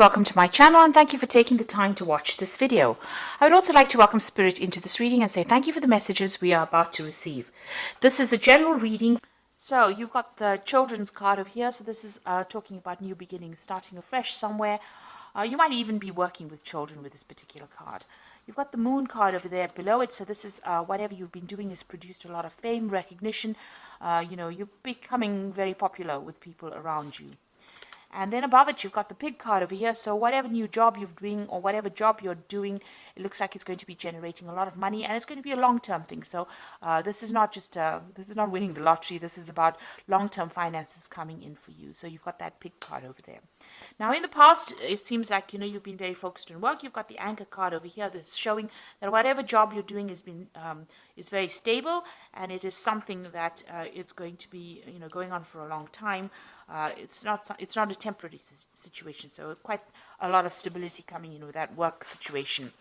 Welcome to my channel and thank you for taking the time to watch this video. I would also like to welcome Spirit into this reading and say thank you for the messages we are about to receive. This is a general reading. So you've got the children's card over here. So this is talking about new beginnings, starting afresh somewhere. You might even be working with children with this particular card. You've got the moon card over there below it. So this is whatever you've been doing has produced a lot of fame, recognition. You're becoming very popular with people around you. And then above it, you've got the pig card over here. So whatever new job you're doing or whatever job you're doing, it looks like it's going to be generating a lot of money, and it's going to be a long-term thing. So this is not just this is not winning the lottery. This is about long-term finances coming in for you. So you've got that pig card over there. Now, in the past, it seems like you've been very focused on work. You've got the anchor card over here that's showing that whatever job you're doing has been is very stable, and it is something that it's going to be going on for a long time. It's not a temporary situation, so quite a lot of stability coming in with that work situation.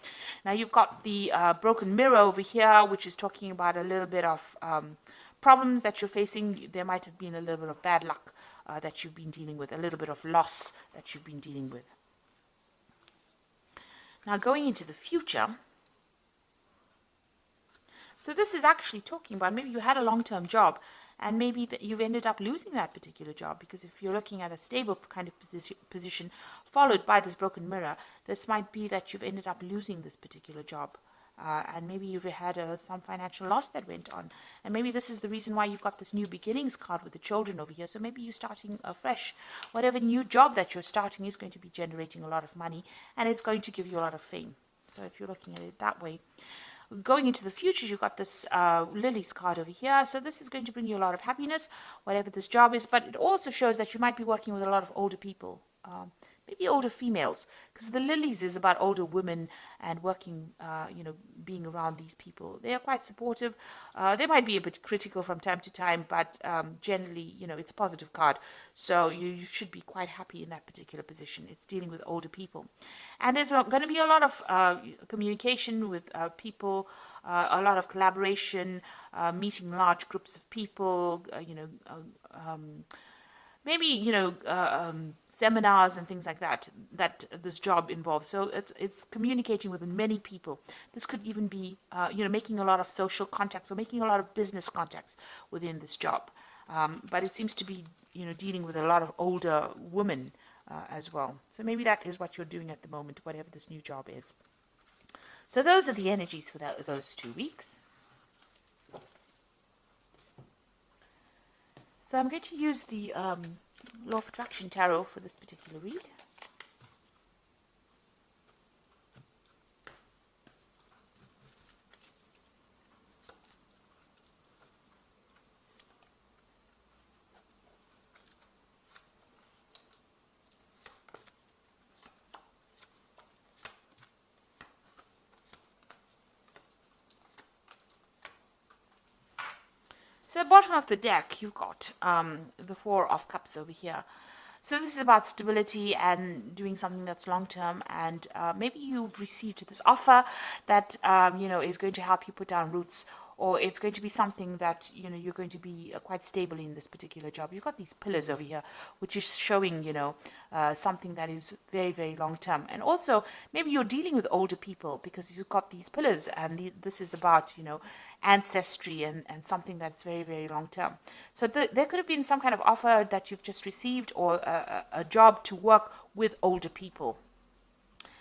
Now you've got the broken mirror over here, which is talking about a little bit of problems that you're facing. There might have been a little bit of bad luck that you've been dealing with, a little bit of loss that you've been dealing with. Now going into the future, so this is actually talking about maybe you had a long-term job, and maybe that you've ended up losing that particular job, because if you're looking at a stable kind of position followed by this broken mirror, this might be that you've ended up losing this particular job. And maybe you've had some financial loss that went on. And maybe this is the reason why you've got this new beginnings card with the children over here. So maybe you're starting afresh. Whatever new job that you're starting is going to be generating a lot of money, and it's going to give you a lot of fame. So if you're looking at it that way. Going into the future, you've got this Lily's card over here. So this is going to bring you a lot of happiness, whatever this job is. But it also shows that you might be working with a lot of older people, maybe older females, because the Lilies is about older women and working, being around these people. They are quite supportive. They might be a bit critical from time to time, but generally, it's a positive card. So you should be quite happy in that particular position. It's dealing with older people. And there's going to be a lot of communication with people, a lot of collaboration, meeting large groups of people, maybe seminars and things like that this job involves. So it's communicating with many people. This could even be making a lot of social contacts or making a lot of business contacts within this job. But it seems to be dealing with a lot of older women as well. So maybe that is what you're doing at the moment, whatever this new job is. So those are the energies for those 2 weeks. So I'm going to use the Law of Attraction Tarot for this particular read. So at the bottom of the deck, you've got the Four of Cups over here. So this is about stability and doing something that's long-term, and maybe you've received this offer that, is going to help you put down roots, or it's going to be something that, you're going to be quite stable in this particular job. You've got these pillars over here, which is showing, something that is very, very long-term. And also, maybe you're dealing with older people because you've got these pillars, and this is about, ancestry and something that's very, very long-term. So there could have been some kind of offer that you've just received, or a job to work with older people.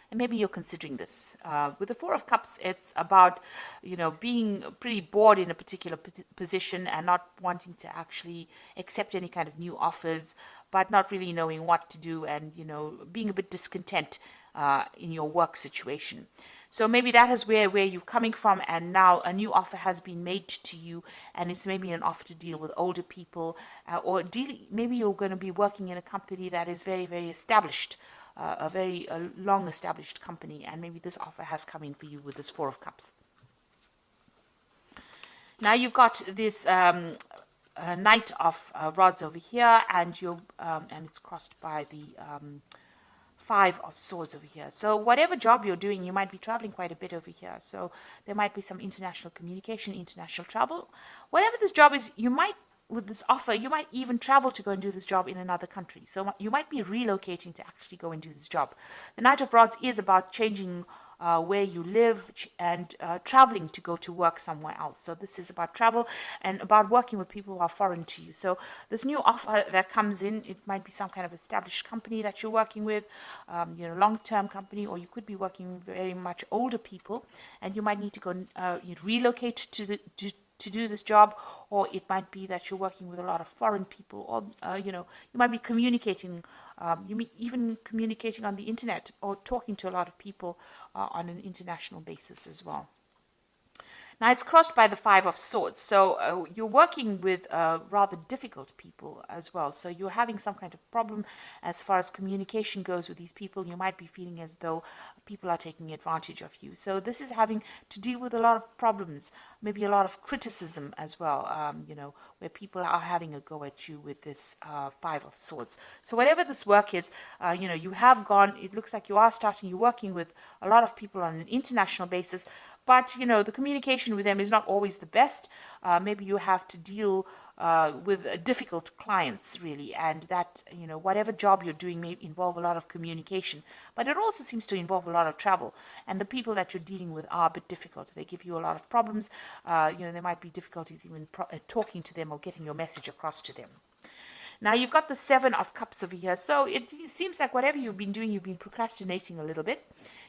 And maybe you're considering this. With the Four of Cups, it's about, being pretty bored in a particular position and not wanting to actually accept any kind of new offers, but not really knowing what to do, and, being a bit discontent in your work situation. So maybe that is where you're coming from, and now a new offer has been made to you, and it's maybe an offer to deal with older people, or maybe you're going to be working in a company that is very, very established, a very long established company, and maybe this offer has come in for you with this Four of Cups. Now you've got this Knight of Rods over here, and it's crossed by the Five of Swords over here. So whatever job you're doing, you might be traveling quite a bit over here. So there might be some international communication, international travel. Whatever this job is, you might with this offer, you might even travel to go and do this job in another country. So you might be relocating to actually go and do this job. The Knight of Rods is about changing where you live and traveling to go to work somewhere else. So this is about travel and about working with people who are foreign to you. So this new offer that comes in, it might be some kind of established company that you're working with, long-term company, or you could be working with very much older people, and you might need to go relocate to do this job, or it might be that you're working with a lot of foreign people, or you might be communicating, you may even communicating on the internet or talking to a lot of people on an international basis as well. Now it's crossed by the Five of Swords, so you're working with rather difficult people as well. So you're having some kind of problem as far as communication goes with these people. You might be feeling as though people are taking advantage of you. So this is having to deal with a lot of problems, maybe a lot of criticism as well, where people are having a go at you with this Five of Swords. So whatever this work is, you have gone, it looks like you're working with a lot of people on an international basis, but, the communication with them is not always the best. Maybe you have to deal with difficult clients, really. And that, whatever job you're doing may involve a lot of communication. But it also seems to involve a lot of travel. And the people that you're dealing with are a bit difficult. They give you a lot of problems. There might be difficulties even talking to them or getting your message across to them. Now you've got the Seven of Cups over here. So it seems like whatever you've been doing, you've been procrastinating a little bit.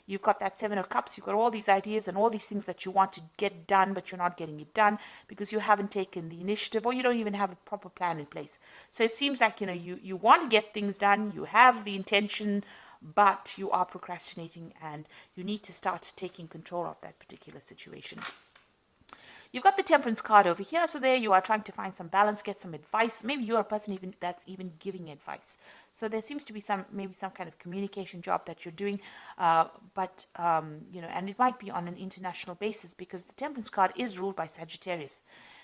You've got that Seven of Cups. You've got all these ideas and all these things that you want to get done, but you're not getting it done because you haven't taken the initiative, or you don't even have a proper plan in place. So it seems like, you want to get things done. You have the intention, but you are procrastinating, and you need to start taking control of that particular situation. You've got the Temperance card over here. So there you are trying to find some balance, get some advice. Maybe you're a person that's even giving advice. So there seems to be maybe some kind of communication job that you're doing. And it might be on an international basis, because the Temperance card is ruled by Sagittarius.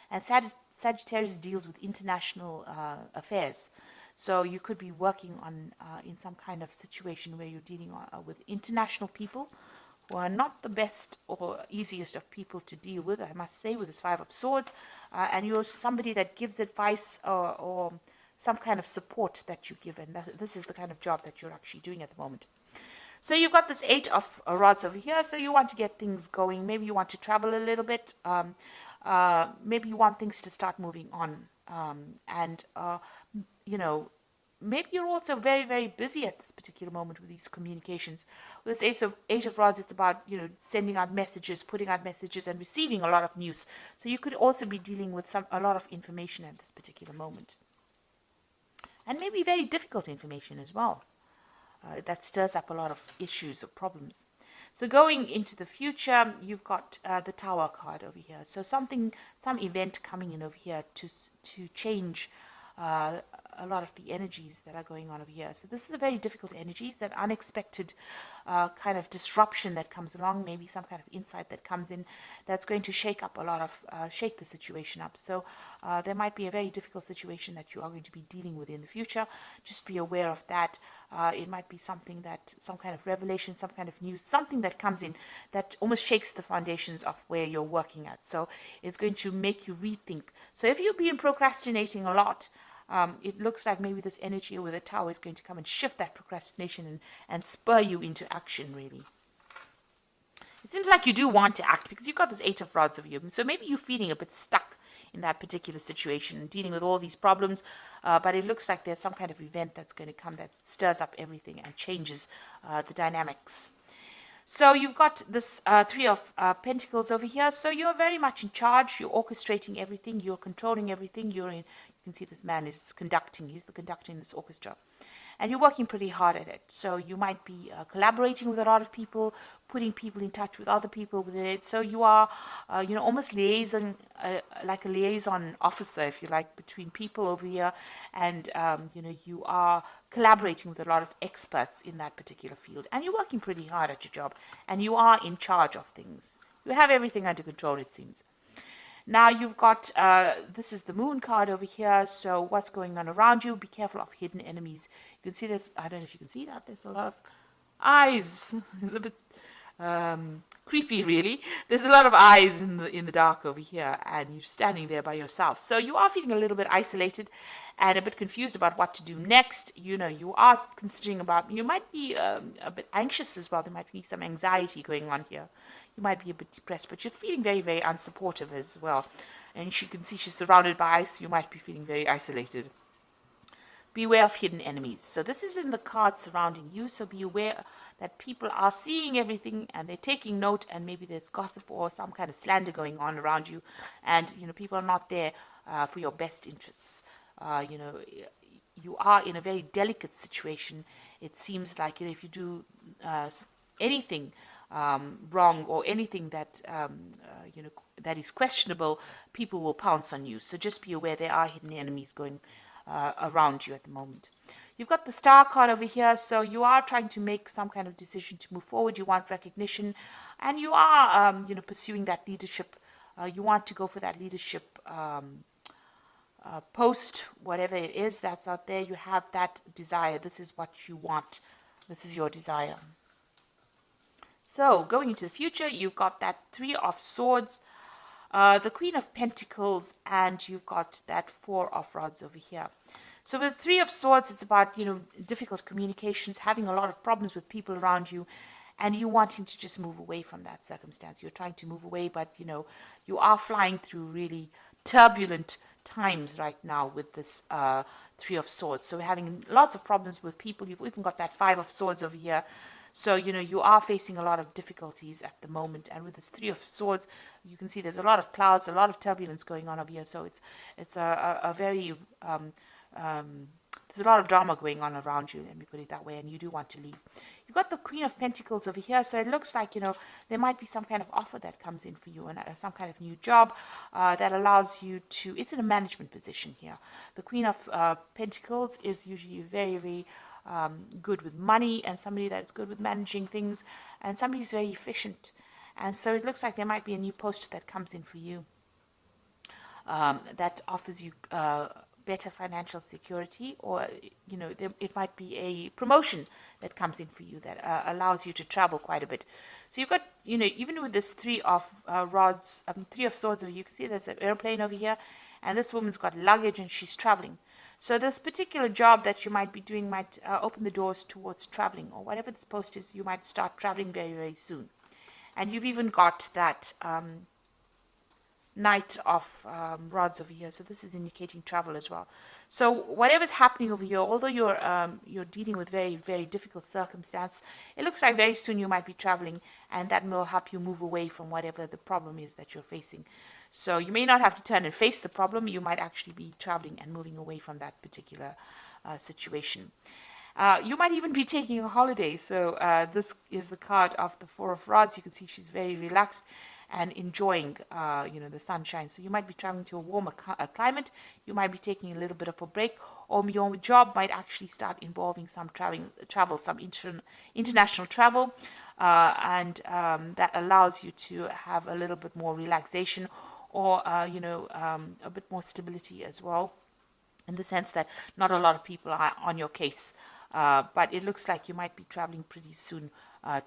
And Sagittarius deals with international affairs. So you could be working on in some kind of situation where you're dealing with international people, who are not the best or easiest of people to deal with, I must say, with this Five of Swords. And you're somebody that gives advice or some kind of support that you give. And this is the kind of job that you're actually doing at the moment. So you've got this Eight of Rods over here. So you want to get things going. Maybe you want to travel a little bit. Maybe you want things to start moving on. Maybe you're also very, very busy at this particular moment with these communications. With this Eight of Rods, it's about, sending out messages, putting out messages, and receiving a lot of news. So you could also be dealing with a lot of information at this particular moment. And maybe very difficult information as well. That stirs up a lot of issues or problems. So going into the future, you've got the Tower card over here. So some event coming in over here to change a lot of the energies that are going on over here. So this is a very difficult energy. It's that unexpected kind of disruption that comes along, maybe some kind of insight that comes in that's going to shake the situation up. So there might be a very difficult situation that you are going to be dealing with in the future. Just be aware of that. It might be some kind of revelation, some kind of news, something that comes in that almost shakes the foundations of where you're working at. So it's going to make you rethink. So if you've been procrastinating a lot, it looks like maybe this energy with the Tower is going to come and shift that procrastination and spur you into action, really. It seems like you do want to act because you've got this Eight of Rods over you. So maybe you're feeling a bit stuck in that particular situation, dealing with all these problems, but it looks like there's some kind of event that's going to come that stirs up everything and changes the dynamics. So you've got this Three of Pentacles over here. So you're very much in charge. You're orchestrating everything. You're controlling everything. You can see this man is conducting. He's the conductor in this orchestra. And you're working pretty hard at it. So you might be collaborating with a lot of people, putting people in touch with other people with it. So you are, almost liaison, like a liaison officer, if you like, between people over here. And, you are collaborating with a lot of experts in that particular field. And you're working pretty hard at your job. And you are in charge of things. You have everything under control, it seems. Now you've got, this is the Moon card over here. So what's going on around you? Be careful of hidden enemies. You can see this. I don't know if you can see that. There's a lot of eyes. It's a bit creepy, really. There's a lot of eyes in the dark over here, and you're standing there by yourself. So you are feeling a little bit isolated and a bit confused about what to do next. You know, you are considering about, you might be a bit anxious as well. There might be some anxiety going on here. You might be a bit depressed, but you're feeling very, very unsupportive as well. And you can see she's surrounded by ice. You might be feeling very isolated. Beware of hidden enemies. So this is in the card surrounding you. So be aware that people are seeing everything and they're taking note, and maybe there's gossip or some kind of slander going on around you. And, you know, people are not there for your best interests. You know, you are in a very delicate situation. It seems like, you know, if you do anything wrong or anything that, you know, that is questionable, people will pounce on you. So just be aware there are hidden enemies going around you at the moment. You've got the star card over here, so you are trying to make some kind of decision to move forward. You want recognition, and you are, you know, pursuing that leadership. You want to go for that leadership post, whatever it is that's out there. You have that desire. This is what you want. This is your desire. So going into the future, you've got that Three of Swords, the Queen of Pentacles, and you've got that Four of Rods over here. So with the Three of Swords, it's about, you know, difficult communications, having a lot of problems with people around you, and you wanting to just move away from that circumstance. You're trying to move away, but, you know, you are flying through really turbulent times right now with this Three of Swords. So we're having lots of problems with people. You've even got that Five of Swords over here. So, you know, you are facing a lot of difficulties at the moment. And with this Three of Swords, you can see there's a lot of clouds, a lot of turbulence going on over here. So it's a very, there's a lot of drama going on around you, let me put it that way, and you do want to leave. You've got the Queen of Pentacles over here. So it looks like, you know, there might be some kind of offer that comes in for you, and some kind of new job that allows you to, it's in a management position here. The Queen of Pentacles is usually very, very good with money, and somebody that's good with managing things, and somebody who's very efficient. And so it looks like there might be a new post that comes in for you that offers you better financial security, or, you know, it might be a promotion that comes in for you that allows you to travel quite a bit. So you've got, you know, even with this Three of Rods, Three of Swords, you can see there's an airplane over here, and this woman's got luggage and she's traveling. So this particular job that you might be doing might open the doors towards traveling, or whatever this post is, you might start traveling very, very soon. And you've even got that Knight of Rods over here. So this is indicating travel as well. So whatever's happening over here, although you're dealing with very, very difficult circumstance, it looks like very soon you might be traveling, and that will help you move away from whatever the problem is that you're facing. So you may not have to turn and face the problem. You might actually be traveling and moving away from that particular situation. You might even be taking a holiday. So this is the card of the Four of Rods. You can see she's very relaxed and enjoying, you know, the sunshine. So you might be traveling to a warmer climate. You might be taking a little bit of a break, or your job might actually start involving some travel, some international travel, and that allows you to have a little bit more relaxation, or, you know, a bit more stability as well, in the sense that not a lot of people are on your case. But it looks like you might be traveling pretty soon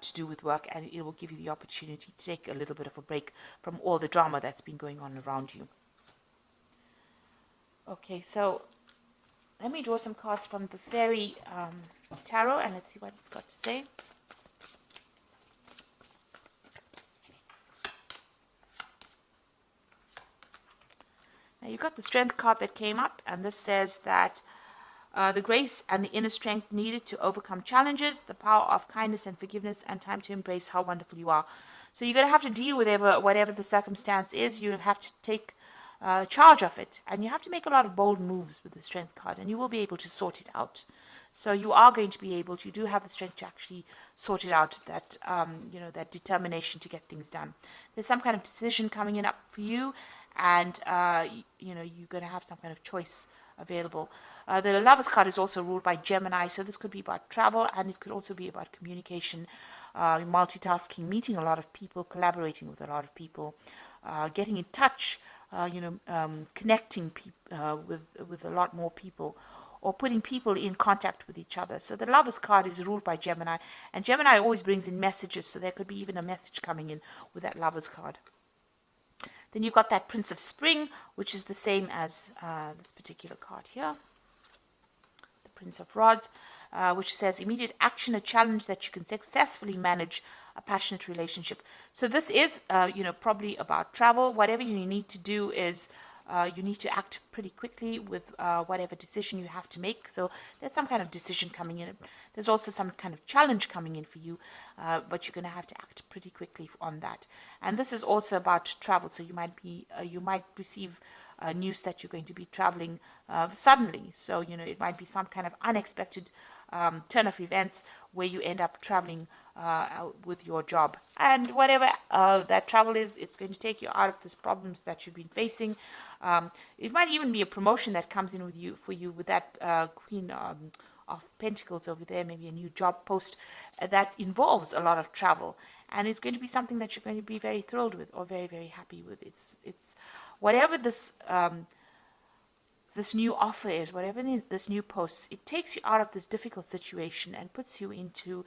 to do with work, and it will give you the opportunity to take a little bit of a break from all the drama that's been going on around you. Okay, so let me draw some cards from the Fairy Tarot, and let's see what it's got to say. Now you've got the Strength card that came up, and this says that the grace and the inner strength needed to overcome challenges, the power of kindness and forgiveness, and time to embrace how wonderful you are. So you're going to have to deal with whatever the circumstance is. You have to take charge of it, and you have to make a lot of bold moves with the Strength card, and you will be able to sort it out. So you are going to be able to, you do have the strength to actually sort it out, that, you know, that determination to get things done. There's some kind of decision coming in up for you, and, you know, you're going to have some kind of choice available. The Lovers card is also ruled by Gemini, so this could be about travel, and it could also be about communication, multitasking, meeting a lot of people, collaborating with a lot of people, getting in touch, you know, connecting with a lot more people, or putting people in contact with each other. So the Lovers card is ruled by Gemini, and Gemini always brings in messages, so there could be even a message coming in with that Lovers card. Then you've got that Prince of Spring, which is the same as this particular card here. The Prince of Rods, which says immediate action, a challenge that you can successfully manage, a passionate relationship. So this is, probably about travel. Whatever you need to do is you need to act pretty quickly with whatever decision you have to make. So there's some kind of decision coming in. There's also some kind of challenge coming in for you, but you're going to have to act pretty quickly on that. And this is also about travel. So you might receive news that you're going to be traveling suddenly. So it might be some kind of unexpected turn of events where you end up traveling with your job, and whatever that travel is, it's going to take you out of these problems that you've been facing. It might even be a promotion that comes in for you with that Queen of Pentacles over there, maybe a new job post that involves a lot of travel, and it's going to be something that you're going to be very thrilled with or very, very happy with. It's whatever this this new offer is, whatever this new post, it takes you out of this difficult situation and puts you into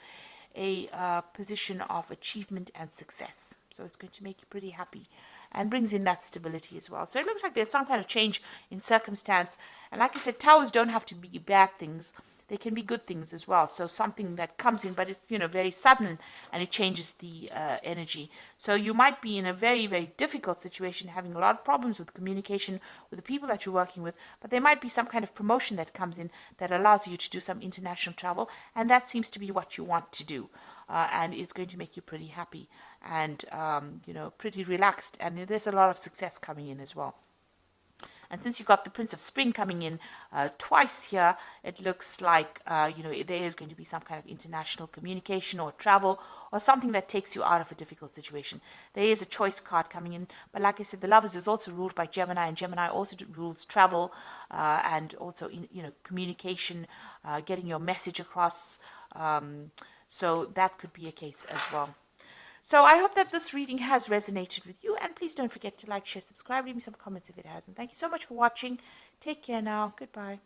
a position of achievement and success. So it's going to make you pretty happy and brings in that stability as well. So it looks like there's some kind of change in circumstance. And like I said, towers don't have to be bad things. They can be good things as well. So something that comes in, but it's, very sudden, and it changes the energy. So you might be in a very, very difficult situation, having a lot of problems with communication with the people that you're working with, but there might be some kind of promotion that comes in that allows you to do some international travel, and that seems to be what you want to do. And it's going to make you pretty happy and, pretty relaxed. And there's a lot of success coming in as well. And since you've got the Prince of Spring coming in twice here, it looks like, there is going to be some kind of international communication or travel or something that takes you out of a difficult situation. There is a choice card coming in. But like I said, the Lovers is also ruled by Gemini, and Gemini also rules travel and also, communication, getting your message across. So that could be a case as well. So I hope that this reading has resonated with you, and please don't forget to like, share, subscribe, leave me some comments if it has. And thank you so much for watching. Take care now. Goodbye.